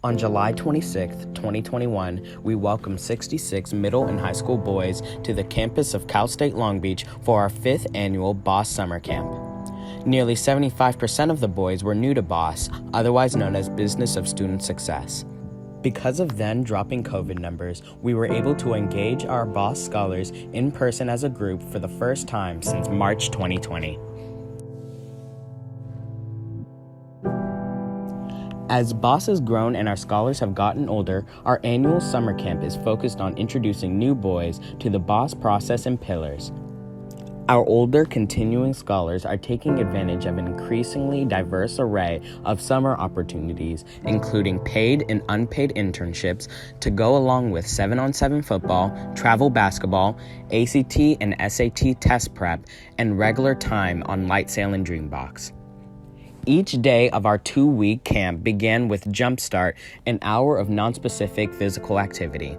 On July 26, 2021, we welcomed 66 middle and high school boys to the campus of Cal State Long Beach for our 5th annual BOSS Summer Camp. Nearly 75% of the boys were new to BOSS, otherwise known as Business of Student Success. Because of then dropping COVID numbers, we were able to engage our BOSS scholars in person as a group for the first time since March 2020. As BOSS has grown and our scholars have gotten older, our annual summer camp is focused on introducing new boys to the BOSS process and pillars. Our older continuing scholars are taking advantage of an increasingly diverse array of summer opportunities, including paid and unpaid internships to go along with 7-on-7 football, travel basketball, ACT and SAT test prep, and regular time on Light Sail and Dreambox. Each day of our 2-week camp began with Jumpstart, an hour of nonspecific physical activity.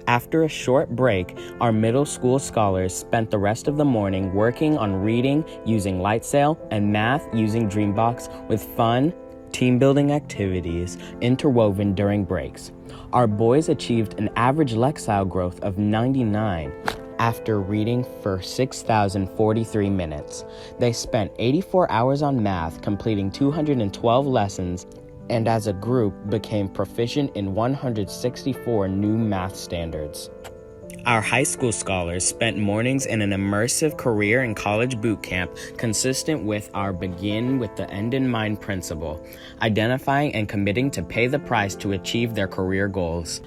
After a short break, our middle school scholars spent the rest of the morning working on reading using Light Sail and math using Dreambox with fun, team-building activities interwoven during breaks. Our boys achieved an average Lexile growth of 99. After reading for 6,043 minutes. They spent 84 hours on math, completing 212 lessons, and as a group became proficient in 164 new math standards. Our high school scholars spent mornings in an immersive career and college boot camp consistent with our begin with the end in mind principle, identifying and committing to pay the price to achieve their career goals.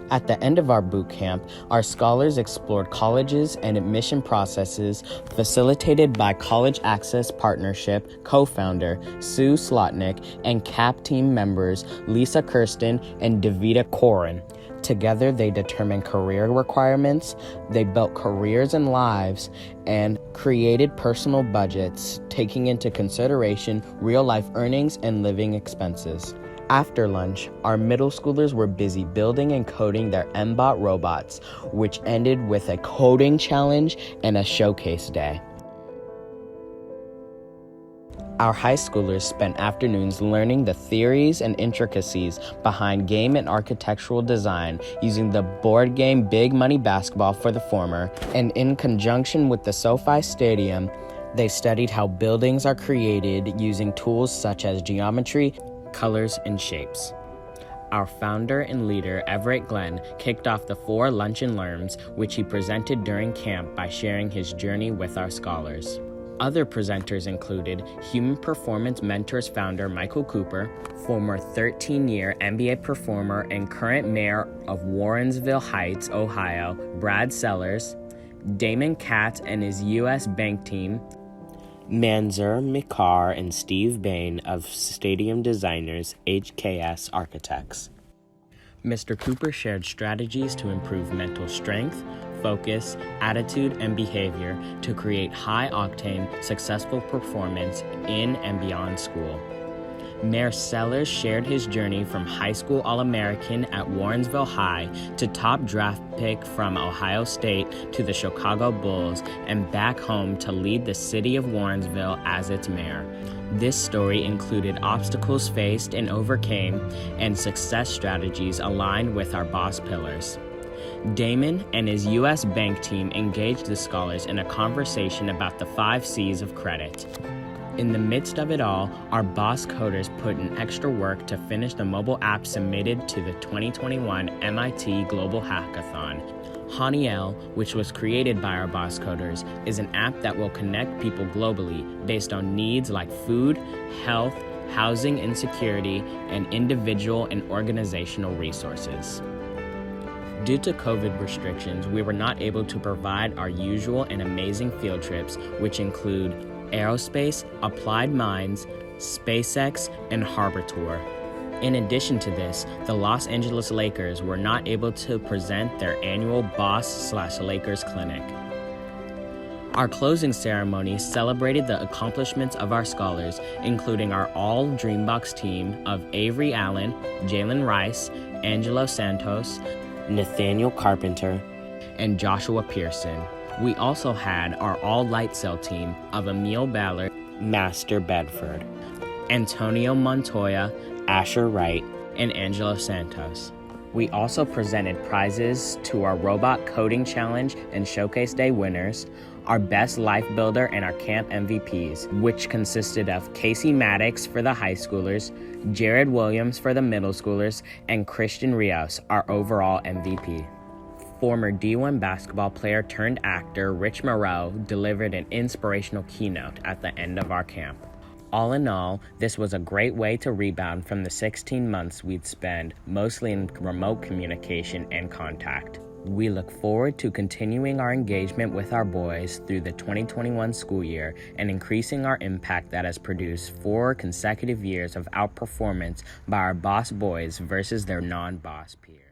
At the end of our boot camp, our scholars explored colleges and admission processes facilitated by College Access Partnership co-founder Sue Slotnick and CAP team members Lisa Kirsten and Davida Koren. Together, they determined career requirements, they built careers and lives, and created personal budgets, taking into consideration real-life earnings and living expenses. After lunch, our middle schoolers were busy building and coding their MBOT robots, which ended with a coding challenge and a showcase day. Our high schoolers spent afternoons learning the theories and intricacies behind game and architectural design using the board game Big Money Basketball for the former, and in conjunction with the SoFi Stadium, they studied how buildings are created using tools such as geometry, colors, and shapes. Our founder and leader, Everett Glenn, kicked off the 4 Luncheon Learns, which he presented during camp by sharing his journey with our scholars. Other presenters included Human Performance Mentors founder Michael Cooper, former 13-year NBA performer and current mayor of Warrensville Heights, Ohio, Brad Sellers, Damon Katz and his U.S. Bank team, Manzur Mikar and Steve Bain of Stadium Designers HKS Architects. Mr. Cooper shared strategies to improve mental strength, focus, attitude, and behavior to create high-octane, successful performance in and beyond school. Mayor Sellers shared his journey from high school All-American at Warrensville High to top draft pick from Ohio State to the Chicago Bulls and back home to lead the city of Warrensville as its mayor. This story included obstacles faced and overcame and success strategies aligned with our BOSS pillars. Damon and his U.S. Bank team engaged the scholars in a conversation about the 5 C's of credit. In the midst of it all, our BOSS coders put in extra work to finish the mobile app submitted to the 2021 MIT Global Hackathon. Haniel, which was created by our BOSS coders, is an app that will connect people globally based on needs like food, health, housing insecurity, and individual and organizational resources. Due to COVID restrictions, we were not able to provide our usual and amazing field trips, which include aerospace, applied mines, SpaceX, and harbor tour. In addition to this, the Los Angeles Lakers were not able to present their annual BOSS/Lakers Clinic. Our closing ceremony celebrated the accomplishments of our scholars, including our all Dreambox team of Avery Allen, Jalen Rice, Angelo Santos, Nathaniel Carpenter, and Joshua Pearson. We also had our all Light Sail team of Emil Ballard, Master Bedford, Antonio Montoya, Asher Wright, and Angelo Santos. We also presented prizes to our Robot Coding Challenge and Showcase Day winners, our Best Life Builder, and our Camp MVPs, which consisted of Casey Maddox for the high schoolers, Jared Williams for the middle schoolers, and Christian Rios, our overall MVP. Former D1 basketball player turned actor Rich Moreau delivered an inspirational keynote at the end of our camp. All in all, this was a great way to rebound from the 16 months we'd spent mostly in remote communication and contact. We look forward to continuing our engagement with our boys through the 2021 school year and increasing our impact that has produced 4 consecutive years of outperformance by our boss boys versus their non-boss peers.